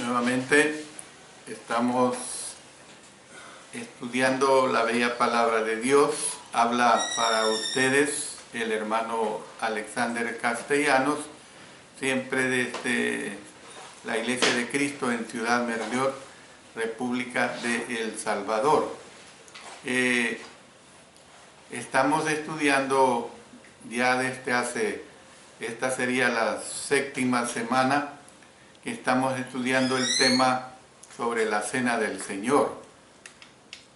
Nuevamente estamos estudiando la bella palabra de Dios. Habla para ustedes el hermano Alexander Castellanos, siempre desde la Iglesia de Cristo en Ciudad Merliot, República de El Salvador. Estamos estudiando ya esta sería la 7ª semana que estamos estudiando el tema sobre la Cena del Señor.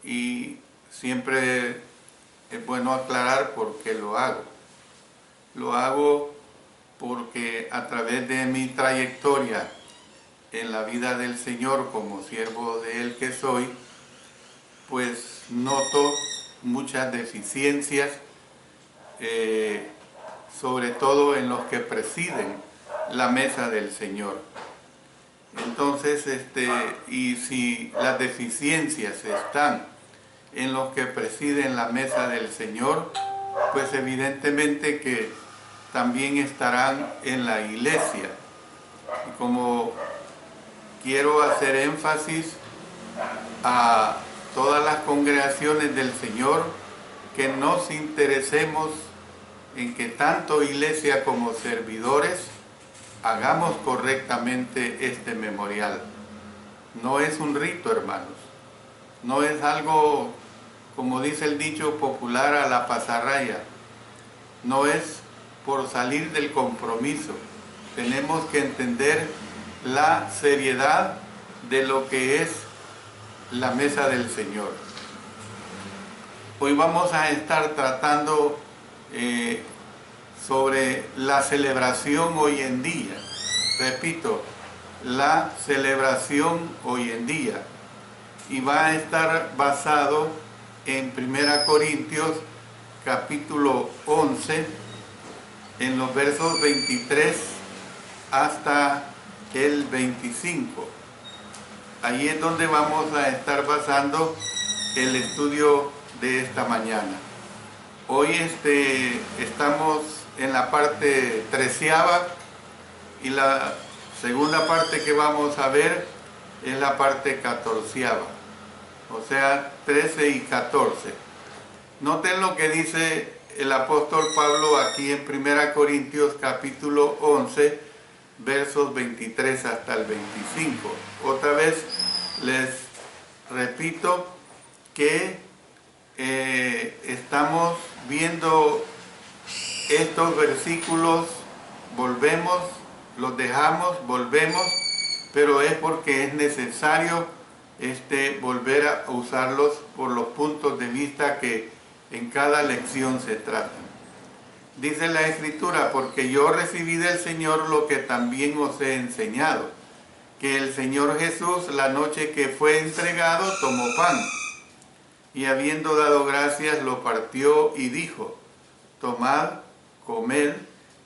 Y siempre es bueno aclarar por qué lo hago. Lo hago porque a través de mi trayectoria en la vida del Señor como siervo de Él que soy, pues noto muchas deficiencias, sobre todo en los que presiden la mesa del Señor. Entonces, y si las deficiencias están en los que presiden la mesa del Señor, pues evidentemente que también estarán en la iglesia. Y como quiero hacer énfasis a todas las congregaciones del Señor, que nos interesemos en que tanto iglesia como servidores hagamos correctamente este memorial. No es un rito, hermanos. No es algo, como dice el dicho popular, a la pasarraya. No es por salir del compromiso. Tenemos que entender la seriedad de lo que es la mesa del Señor. Hoy vamos a estar tratando sobre la celebración hoy en día. Repito, la celebración hoy en día. Y va a estar basado en 1 Corintios capítulo 11, en los versos 23 hasta el 25. Ahí es donde vamos a estar basando el estudio de esta mañana. Hoy estamos en la parte 13ª y la segunda parte que vamos a ver es la parte 14ª, o sea, 13 y 14. Noten lo que dice el apóstol Pablo aquí en 1 Corintios capítulo 11, versos 23 hasta el 25. Otra vez les repito que estamos viendo estos versículos, volvemos, los dejamos, volvemos, pero es porque es necesario volver a usarlos por los puntos de vista que en cada lección se tratan. Dice la Escritura: porque yo recibí del Señor lo que también os he enseñado, que el Señor Jesús, la noche que fue entregado, tomó pan, y habiendo dado gracias, lo partió y dijo: tomad, comed,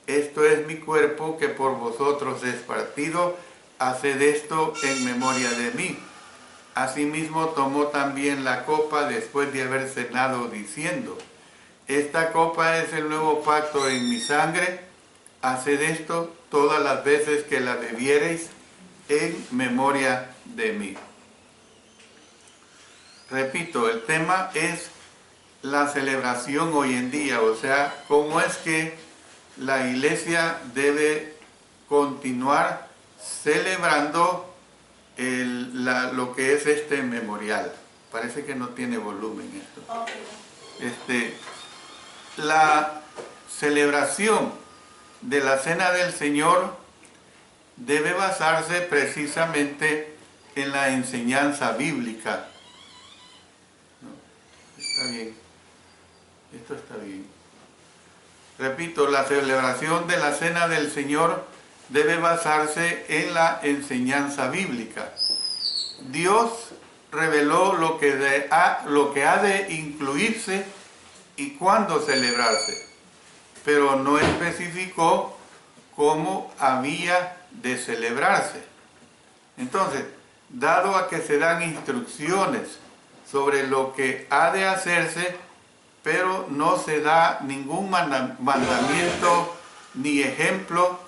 esto es mi cuerpo que por vosotros es partido, haced esto en memoria de mí. Asimismo tomó también la copa después de haber cenado, diciendo: esta copa es el nuevo pacto en mi sangre, haced esto todas las veces que la bebiereis en memoria de mí. Repito, el tema es la celebración hoy en día, o sea, cómo es que la iglesia debe continuar celebrando lo que es este memorial. Parece que no tiene volumen esto. La celebración de la Cena del Señor debe basarse precisamente en la enseñanza bíblica. ¿No? Está bien. Esto está bien. Repito, la celebración de la Cena del Señor debe basarse en la enseñanza bíblica. Dios reveló lo que ha de incluirse y cuándo celebrarse, pero no especificó cómo había de celebrarse. Entonces, dado a que se dan instrucciones sobre lo que ha de hacerse, pero no se da ningún mandamiento ni ejemplo,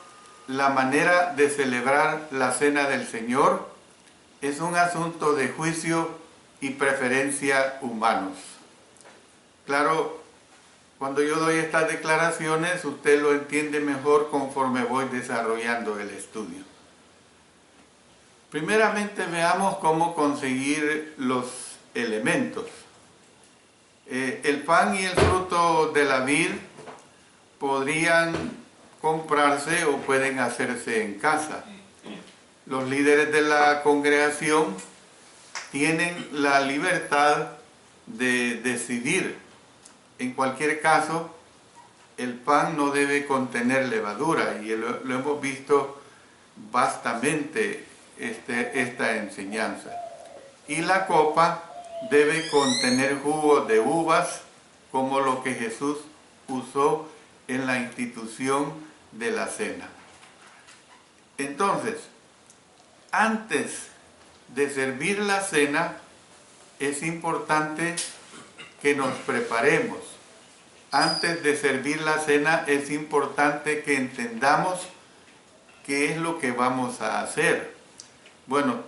la manera de celebrar la Cena del Señor, es un asunto de juicio y preferencia humanos. Claro, cuando yo doy estas declaraciones, usted lo entiende mejor conforme voy desarrollando el estudio. Primeramente veamos cómo conseguir los elementos. El pan y el fruto de la vid podrían comprarse o pueden hacerse en casa. Los líderes de la congregación tienen la libertad de decidir. En cualquier caso, el pan no debe contener levadura, y lo hemos visto bastante esta enseñanza. Y la copa debe contener jugo de uvas, como lo que Jesús usó en la institución de la cena. Entonces, antes de servir la cena, es importante que nos preparemos. Antes de servir la cena, es importante que entendamos qué es lo que vamos a hacer. Bueno,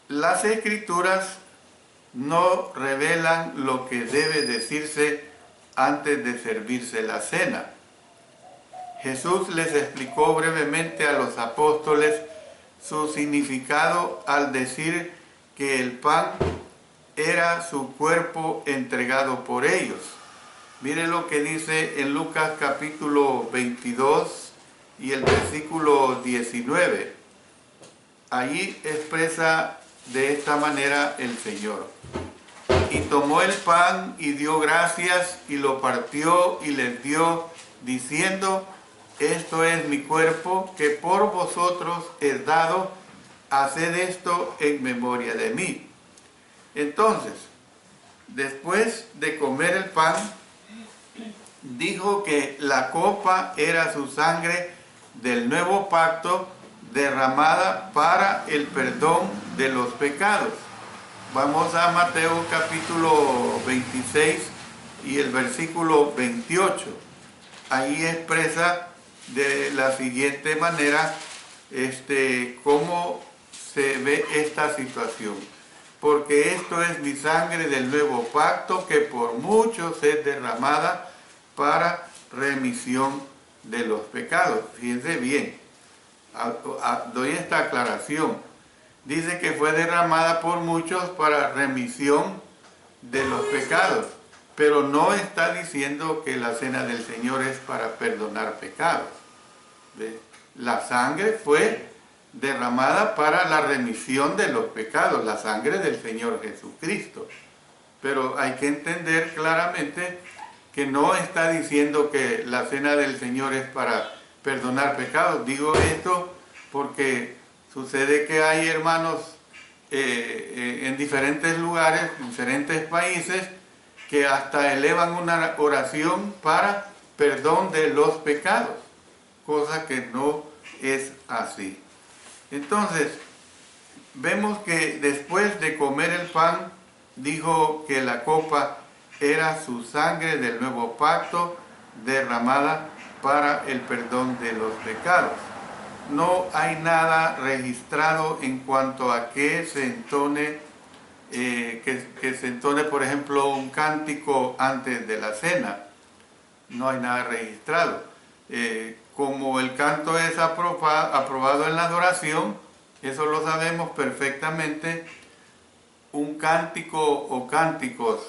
las Escrituras no revelan lo que debe decirse antes de servirse la cena. Jesús les explicó brevemente a los apóstoles su significado al decir que el pan era su cuerpo entregado por ellos. Mire lo que dice en Lucas capítulo 22 y el versículo 19. Allí expresa de esta manera el Señor. Y tomó el pan y dio gracias y lo partió y les dio, diciendo: esto es mi cuerpo que por vosotros es dado, haced esto en memoria de mí. Entonces, después de comer el pan, dijo que la copa era su sangre del nuevo pacto, derramada para el perdón de los pecados. Vamos a Mateo capítulo 26 y el versículo 28. Ahí expresa de la siguiente manera cómo se ve esta situación. Porque esto es mi sangre del nuevo pacto, que por muchos es derramada para remisión de los pecados. Fíjense bien, doy esta aclaración. Dice que fue derramada por muchos para remisión de los pecados, pero no está diciendo que la cena del Señor es para perdonar pecados. La sangre fue derramada para la remisión de los pecados, la sangre del Señor Jesucristo. Pero hay que entender claramente que no está diciendo que la cena del Señor es para perdonar pecados. Digo esto porque sucede que hay hermanos en diferentes lugares, en diferentes países, que hasta elevan una oración para perdón de los pecados, cosa que no es así. Entonces, vemos que después de comer el pan, dijo que la copa era su sangre del nuevo pacto, derramada para el perdón de los pecados. No hay nada registrado en cuanto a que se entone, por ejemplo, un cántico antes de la cena. No hay nada registrado. Como el canto es aprobado en la adoración, eso lo sabemos perfectamente, un cántico o cánticos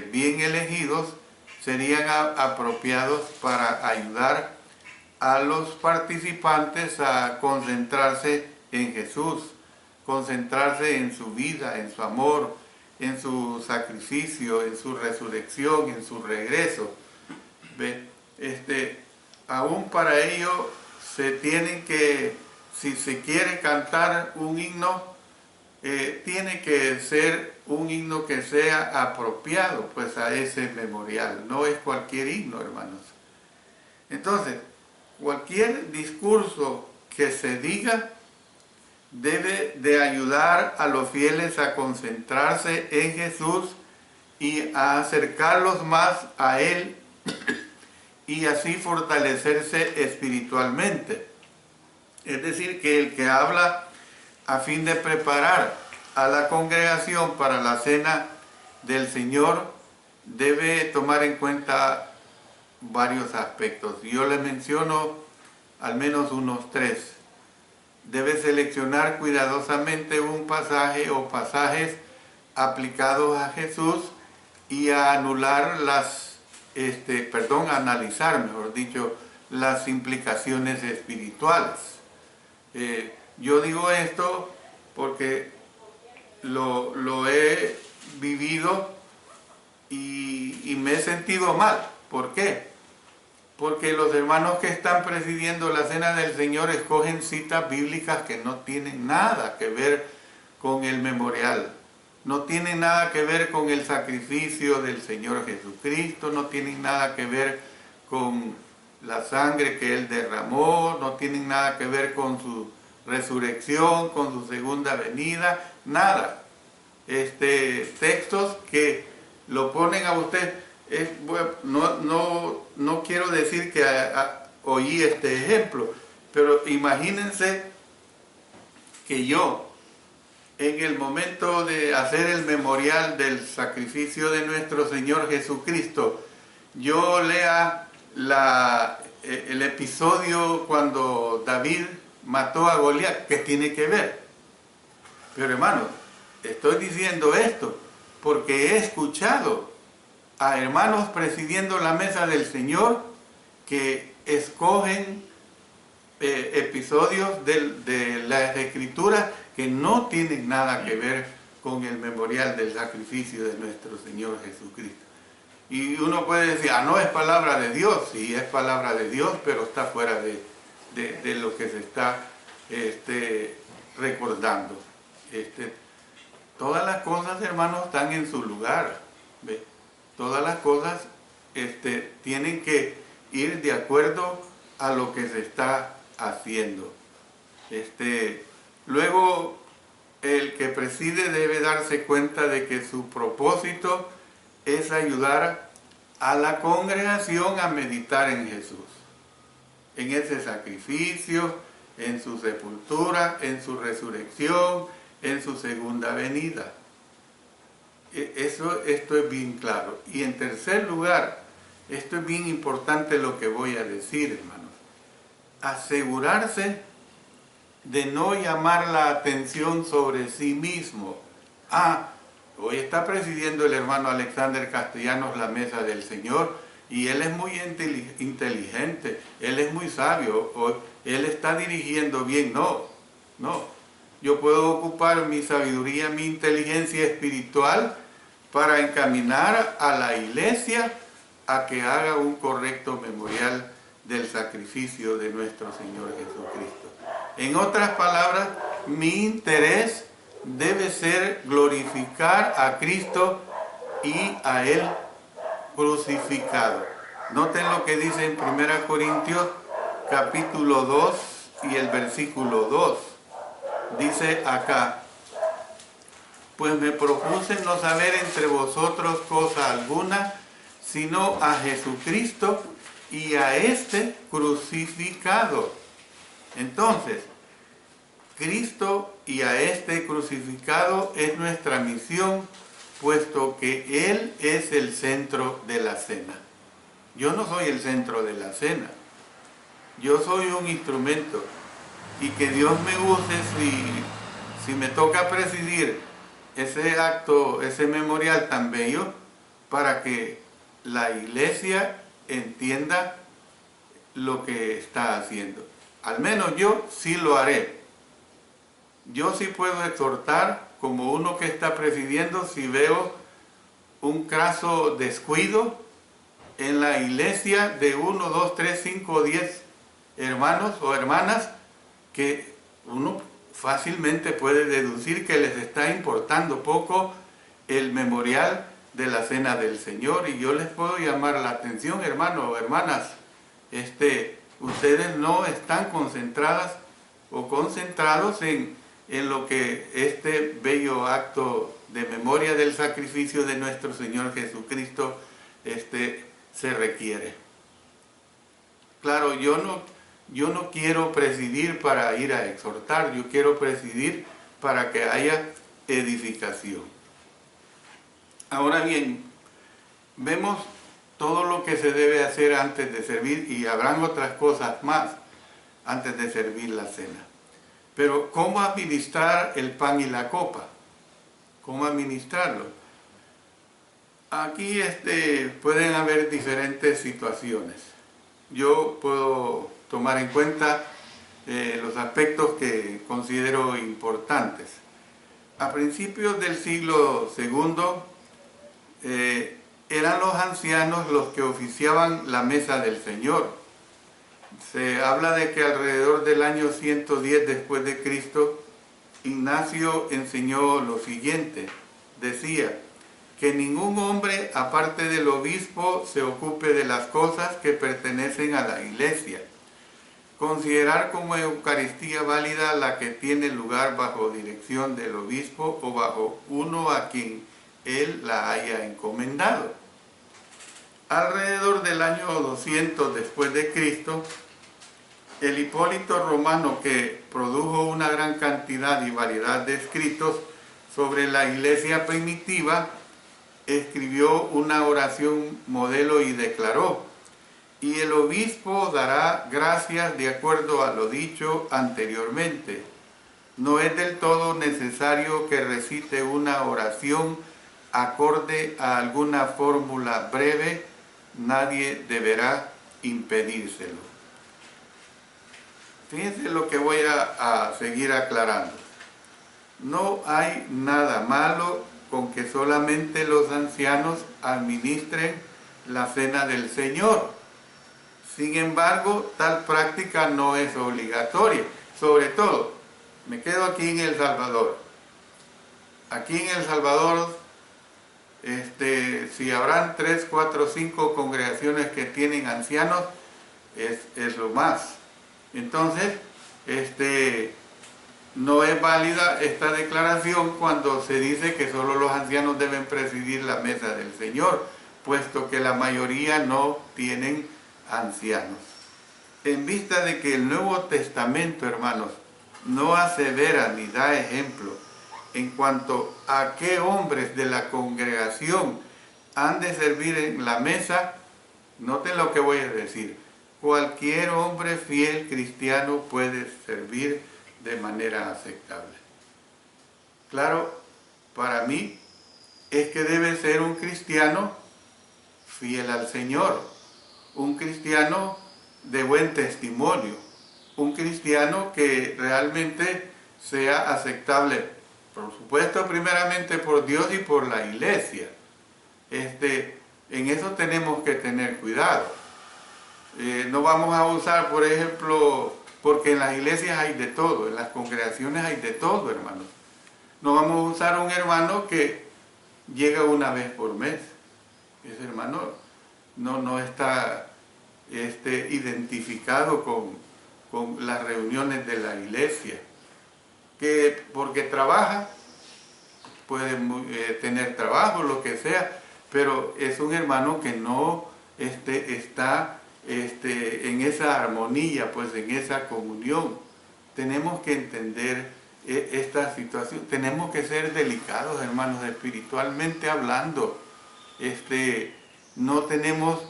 bien elegidos serían apropiados para ayudar a los participantes a concentrarse en Jesús, concentrarse en su vida, en su amor, en su sacrificio, en su resurrección, en su regreso. Aún para ello se tienen que, si se quiere cantar un himno, tiene que ser un himno que sea apropiado pues a ese memorial. No es cualquier himno, hermanos. Entonces, cualquier discurso que se diga debe de ayudar a los fieles a concentrarse en Jesús y a acercarlos más a Él y así fortalecerse espiritualmente. Es decir, que el que habla a fin de preparar a la congregación para la cena del Señor, debe tomar en cuenta varios aspectos. Yo le menciono al menos unos 3. Debe seleccionar cuidadosamente un pasaje o pasajes aplicados a Jesús y a analizar, mejor dicho, las implicaciones espirituales. Yo digo esto porque lo he vivido y me he sentido mal. ¿Por qué? Porque los hermanos que están presidiendo la cena del Señor escogen citas bíblicas que no tienen nada que ver con el memorial, no tienen nada que ver con el sacrificio del Señor Jesucristo, no tienen nada que ver con la sangre que Él derramó, no tienen nada que ver con su resurrección, con su segunda venida, nada. Textos que lo ponen a usted. No quiero decir que oí este ejemplo, pero imagínense que yo, en el momento de hacer el memorial del sacrificio de nuestro Señor Jesucristo, yo lea el episodio cuando David mató a Goliat. ¿Qué tiene que ver? Pero hermanos, estoy diciendo esto porque he escuchado a hermanos presidiendo la mesa del Señor que escogen episodios de las Escrituras que no tienen nada que ver con el memorial del sacrificio de nuestro Señor Jesucristo. Y uno puede decir, no es palabra de Dios. Sí, es palabra de Dios, pero está fuera de lo que se está recordando. Todas las cosas, hermanos, están en su lugar. ¿Ve? Todas las cosas tienen que ir de acuerdo a lo que se está haciendo. Luego, el que preside debe darse cuenta de que su propósito es ayudar a la congregación a meditar en Jesús, en ese sacrificio, en su sepultura, en su resurrección, en su segunda venida. Esto es bien claro. Y en tercer lugar, esto es bien importante lo que voy a decir, hermanos. Asegurarse de no llamar la atención sobre sí mismo. Hoy está presidiendo el hermano Alexander Castellanos la mesa del Señor y él es muy inteligente, él es muy sabio, él está dirigiendo bien. No. Yo puedo ocupar mi sabiduría, mi inteligencia espiritual para encaminar a la iglesia a que haga un correcto memorial del sacrificio de nuestro Señor Jesucristo. En otras palabras, mi interés debe ser glorificar a Cristo y a Él crucificado. Noten lo que dice en 1 Corintios capítulo 2 y el versículo 2. Dice acá: pues me propuse no saber entre vosotros cosa alguna, sino a Jesucristo y a este crucificado. Entonces, Cristo y a este crucificado es nuestra misión, puesto que Él es el centro de la cena. Yo no soy el centro de la cena. Yo soy un instrumento. Y que Dios me use si me toca presidir ese acto, ese memorial tan bello, para que la iglesia entienda lo que está haciendo. Al menos yo sí lo haré. Yo sí puedo exhortar como uno que está presidiendo si veo un craso descuido en la iglesia de 1, 2, 3, 5, 10 hermanos o hermanas, que uno fácilmente puede deducir que les está importando poco el memorial de la cena del Señor. Y yo les puedo llamar la atención, hermanos o hermanas, ustedes no están concentradas o concentrados en lo que este bello acto de memoria del sacrificio de nuestro Señor Jesucristo se requiere. Claro, yo no quiero presidir para ir a exhortar, yo quiero presidir para que haya edificación. Ahora bien, vemos todo lo que se debe hacer antes de servir, y habrán otras cosas más antes de servir la cena. Pero ¿cómo administrar el pan y la copa? ¿Cómo administrarlo? Aquí pueden haber diferentes situaciones. Yo puedo tomar en cuenta los aspectos que considero importantes. A principios del siglo II, eran los ancianos los que oficiaban la mesa del Señor. Se habla de que alrededor del año 110 después de Cristo, Ignacio enseñó lo siguiente. Decía que ningún hombre, aparte del obispo, se ocupe de las cosas que pertenecen a la iglesia. Considerar como Eucaristía válida la que tiene lugar bajo dirección del obispo o bajo uno a quien él la haya encomendado. Alrededor del año 200 después de Cristo, el Hipólito Romano, que produjo una gran cantidad y variedad de escritos sobre la iglesia primitiva, escribió una oración modelo y declaró: y el obispo dará gracias de acuerdo a lo dicho anteriormente. No es del todo necesario que recite una oración acorde a alguna fórmula breve, nadie deberá impedírselo. Fíjense lo que voy a seguir aclarando. No hay nada malo con que solamente los ancianos administren la cena del Señor. Sin embargo, tal práctica no es obligatoria. Sobre todo, me quedo aquí en El Salvador. Aquí en El Salvador, si habrán 3, 4, 5 congregaciones que tienen ancianos, es lo más. Entonces, no es válida esta declaración cuando se dice que solo los ancianos deben presidir la mesa del Señor, puesto que la mayoría no tienen ancianos. En vista de que el Nuevo Testamento, hermanos, no asevera ni da ejemplo en cuanto a qué hombres de la congregación han de servir en la mesa, noten lo que voy a decir. Cualquier hombre fiel cristiano puede servir de manera aceptable. Claro, para mí es que debe ser un cristiano fiel al Señor, un cristiano de buen testimonio, un cristiano que realmente sea aceptable, por supuesto, primeramente por Dios y por la iglesia. En eso tenemos que tener cuidado. No vamos a usar, por ejemplo, porque en las iglesias hay de todo, en las congregaciones hay de todo, hermanos. No vamos a usar un hermano que llega una vez por mes. Ese hermano no está identificado con las reuniones de la iglesia. Que porque trabaja, puede tener trabajo, lo que sea, pero es un hermano que no está en esa armonía, pues en esa comunión. Tenemos que entender esta situación, tenemos que ser delicados, hermanos, espiritualmente hablando. No tenemos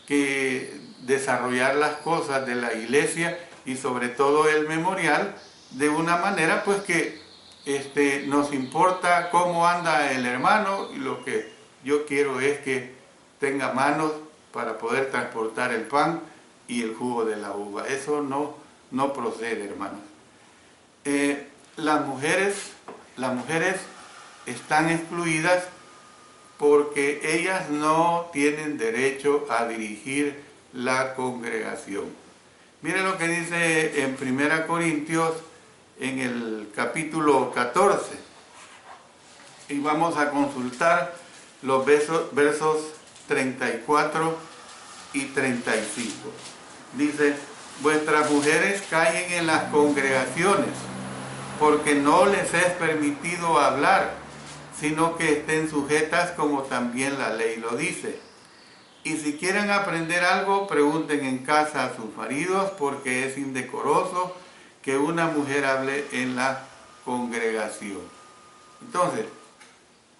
que desarrollar las cosas de la iglesia y sobre todo el memorial de una manera pues que nos importa cómo anda el hermano, y lo que yo quiero es que tenga manos para poder transportar el pan y el jugo de la uva. Eso no procede, hermanos. Las mujeres están excluidas porque ellas no tienen derecho a dirigir la congregación. Miren lo que dice en 1 Corintios, en el capítulo 14. Y vamos a consultar los versos 34 y 35. Dice: vuestras mujeres callen en las congregaciones, porque no les es permitido hablar, sino que estén sujetas como también la ley lo dice. Y si quieren aprender algo, pregunten en casa a sus maridos, porque es indecoroso que una mujer hable en la congregación. Entonces,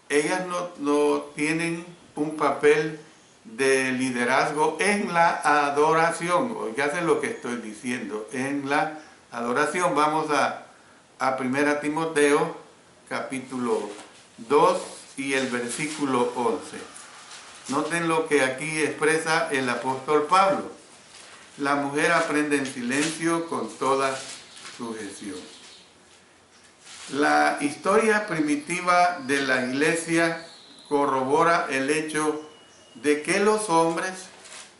ellas no tienen un papel de liderazgo en la adoración. Oígase lo que estoy diciendo, en la adoración. Vamos a 1 Timoteo, capítulo 2 y el versículo 11. Noten lo que aquí expresa el apóstol Pablo. La mujer aprende en silencio con toda sujeción. La historia primitiva de la iglesia corrobora el hecho de que los hombres,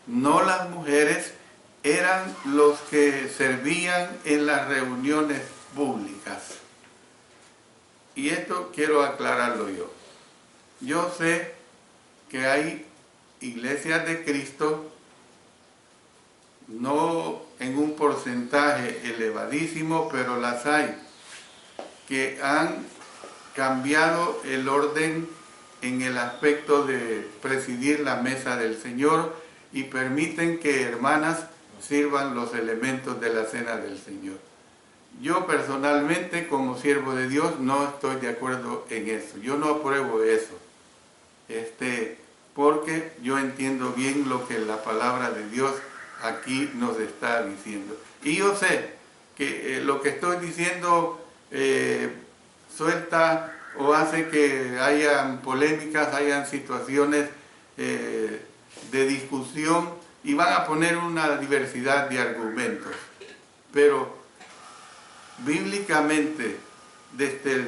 no las mujeres, eran los que servían en las reuniones públicas. Y esto quiero aclararlo yo. Yo sé que hay iglesias de Cristo, no en un porcentaje elevadísimo, pero las hay, que han cambiado el orden en el aspecto de presidir la mesa del Señor y permiten que hermanas sirvan los elementos de la cena del Señor. Yo personalmente, como siervo de Dios, no estoy de acuerdo en eso. Yo no apruebo eso. Porque yo entiendo bien lo que la palabra de Dios aquí nos está diciendo. Y yo sé que lo que estoy diciendo suelta o hace que hayan polémicas, hayan situaciones de discusión y van a poner una diversidad de argumentos. Pero bíblicamente, desde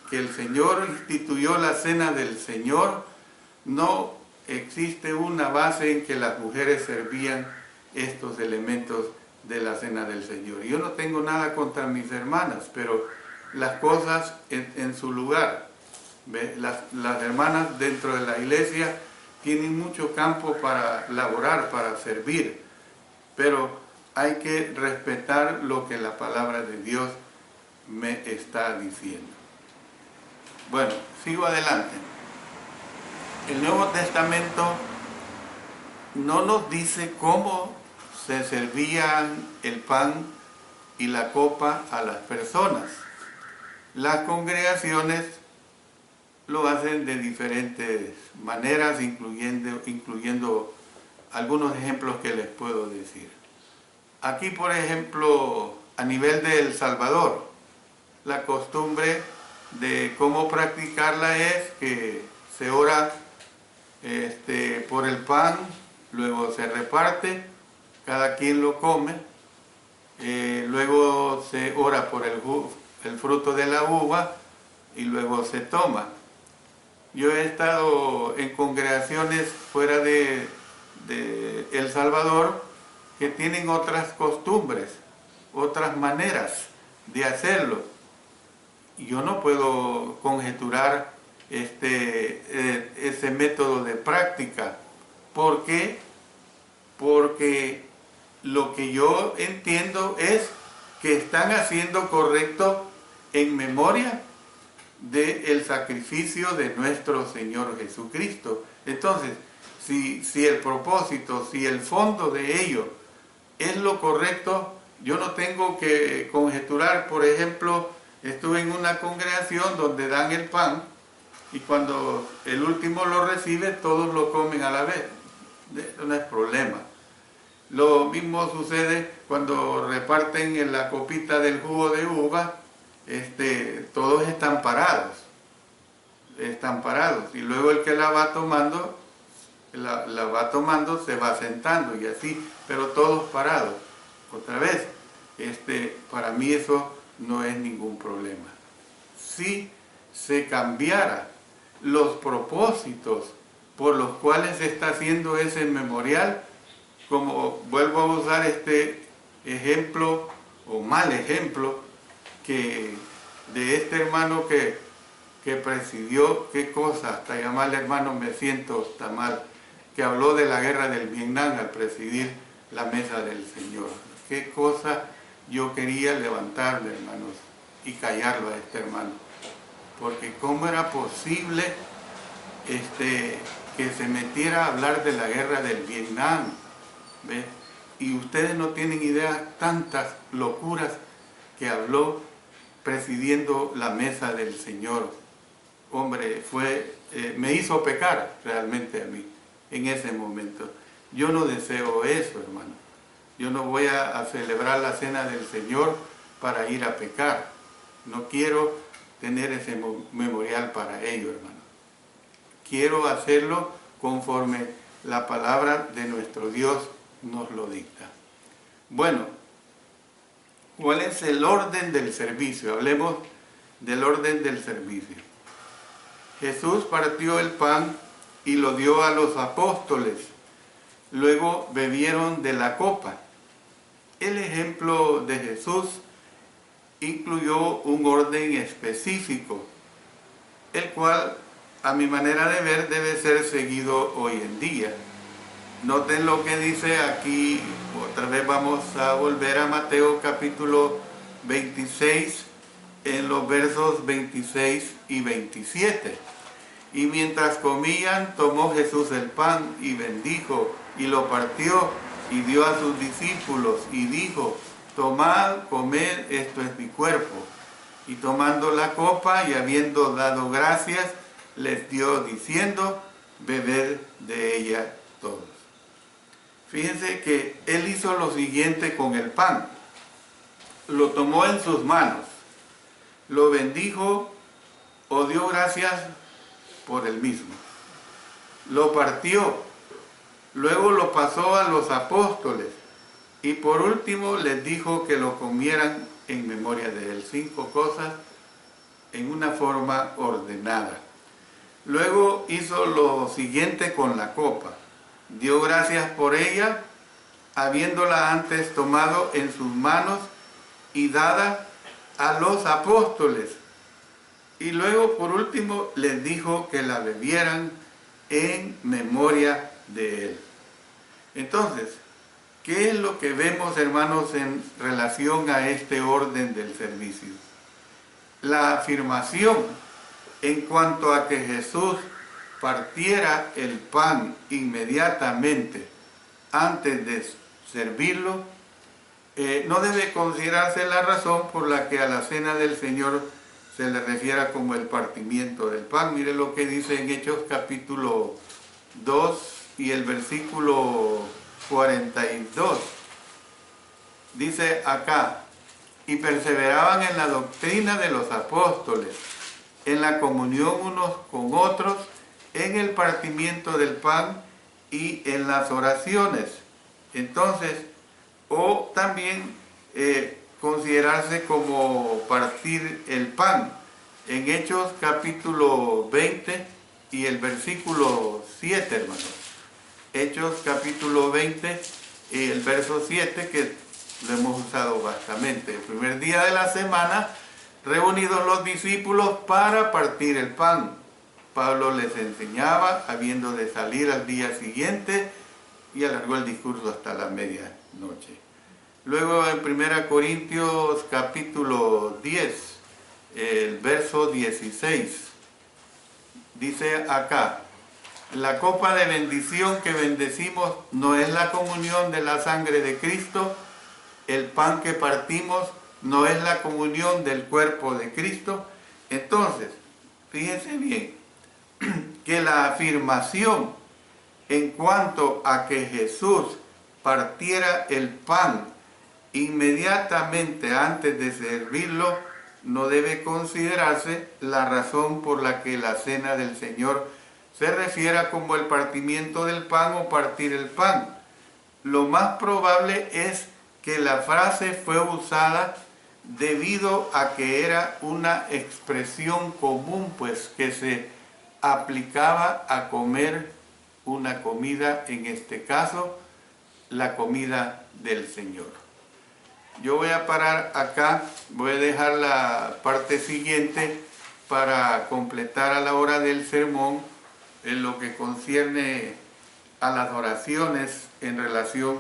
que el Señor instituyó la cena del Señor, no existe una base en que las mujeres servían estos elementos de la cena del Señor. Yo no tengo nada contra mis hermanas, pero las cosas en su lugar. Las hermanas dentro de la iglesia tienen mucho campo para laborar, para servir, pero hay que respetar lo que la palabra de Dios me está diciendo. Bueno, sigo adelante. El Nuevo Testamento no nos dice cómo se servían el pan y la copa a las personas. Las congregaciones lo hacen de diferentes maneras, incluyendo algunos ejemplos que les puedo decir. Aquí, por ejemplo, a nivel de El Salvador, la costumbre de cómo practicarla es que se ora por el pan, luego se reparte, cada quien lo come, luego se ora por el fruto de la uva y luego se toma. Yo he estado en congregaciones fuera de El Salvador que tienen otras costumbres, otras maneras de hacerlo. Y yo no puedo conjeturar ese método de práctica. ¿Por qué? Porque lo que yo entiendo es que están haciendo correcto en memoria del sacrificio de nuestro Señor Jesucristo. Entonces, si el propósito, si el fondo de ello es lo correcto, yo no tengo que conjeturar. Por ejemplo, estuve en una congregación donde dan el pan y cuando el último lo recibe, todos lo comen a la vez. Eso no es problema. Lo mismo sucede cuando reparten en la copita del jugo de uva, todos están parados, y luego el que la va tomando, se va sentando y así, pero todos parados. Otra vez, para mí eso no es ningún problema. Si se cambiara los propósitos por los cuales se está haciendo ese memorial, como vuelvo a usar este ejemplo, o mal ejemplo, que de este hermano que presidió, qué cosa, hasta llamarle hermano me siento hasta mal, que habló de la guerra del Vietnam al presidir la mesa del Señor. Qué cosa yo quería levantarle, hermanos, y callarlo a este hermano. Porque cómo era posible que se metiera a hablar de la guerra del Vietnam, ¿ves? Y ustedes no tienen idea tantas locuras que habló, presidiendo la mesa del Señor, hombre, me hizo pecar realmente a mí en ese momento. Yo no deseo eso, hermano. Yo no voy a celebrar la cena del Señor para ir a pecar. No quiero tener ese memorial para ello, hermano. Quiero hacerlo conforme la palabra de nuestro Dios nos lo dicta. Bueno, ¿cuál es el orden del servicio? Hablemos del orden del servicio. Jesús partió el pan y lo dio a los apóstoles. Luego bebieron de la copa. El ejemplo de Jesús incluyó un orden específico, el cual, a mi manera de ver, debe ser seguido hoy en día. Noten lo que dice aquí, otra vez vamos a volver a Mateo capítulo 26, en los versos 26 y 27. Y mientras comían, tomó Jesús el pan y bendijo, y lo partió, y dio a sus discípulos, y dijo: tomad, comed, esto es mi cuerpo. Y tomando la copa, y habiendo dado gracias, les dio, diciendo: bebed de ella todos. Fíjense que él hizo lo siguiente con el pan. Lo tomó en sus manos, lo bendijo o dio gracias por él mismo. Lo partió, luego lo pasó a los apóstoles y por último les dijo que lo comieran en memoria de él. 5 cosas en una forma ordenada. Luego hizo lo siguiente con la copa. Dio gracias por ella, habiéndola antes tomado en sus manos y dada a los apóstoles. Y luego, por último, les dijo que la bebieran en memoria de él. Entonces, ¿qué es lo que vemos, hermanos, en relación a este orden del servicio? La afirmación en cuanto a que Jesús partiera el pan inmediatamente antes de servirlo, no debe considerarse la razón por la que a la cena del Señor se le refiera como el partimiento del pan. Mire lo que dice en Hechos capítulo 2 y el versículo 42. Dice acá: y perseveraban en la doctrina de los apóstoles, en la comunión unos con otros, en el partimiento del pan y en las oraciones. Entonces, o también considerarse como partir el pan. En Hechos capítulo 20 y el versículo 7, hermanos. Hechos capítulo 20 y el verso 7, que lo hemos usado bastante. El primer día de la semana, reunidos los discípulos para partir el pan. Pablo les enseñaba, habiendo de salir al día siguiente, y alargó el discurso hasta la medianoche. Luego en 1 Corintios capítulo 10, el verso 16, dice acá: la copa de bendición que bendecimos no es la comunión de la sangre de Cristo, el pan que partimos no es la comunión del cuerpo de Cristo. Entonces, fíjense bien, que la afirmación en cuanto a que Jesús partiera el pan inmediatamente antes de servirlo no debe considerarse la razón por la que la cena del Señor se refiera como el partimiento del pan o partir el pan. Lo más probable es que la frase fue usada debido a que era una expresión común, pues, que se aplicaba a comer una comida, en este caso, la comida del Señor. Yo voy a parar acá, voy a dejar la parte siguiente para completar a la hora del sermón en lo que concierne a las oraciones en relación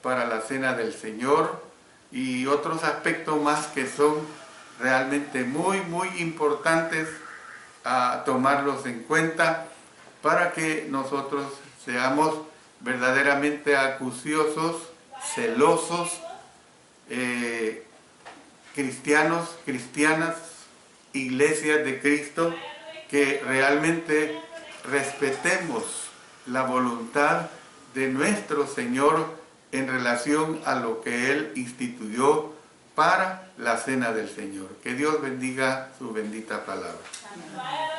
para la cena del Señor y otros aspectos más que son realmente muy importantes a tomarlos en cuenta para que nosotros seamos verdaderamente acuciosos, celosos, que cristianos, cristianas, iglesias de Cristo, que realmente respetemos la voluntad de nuestro Señor en relación a lo que Él instituyó para la cena del Señor. Que Dios bendiga su bendita palabra. Amén.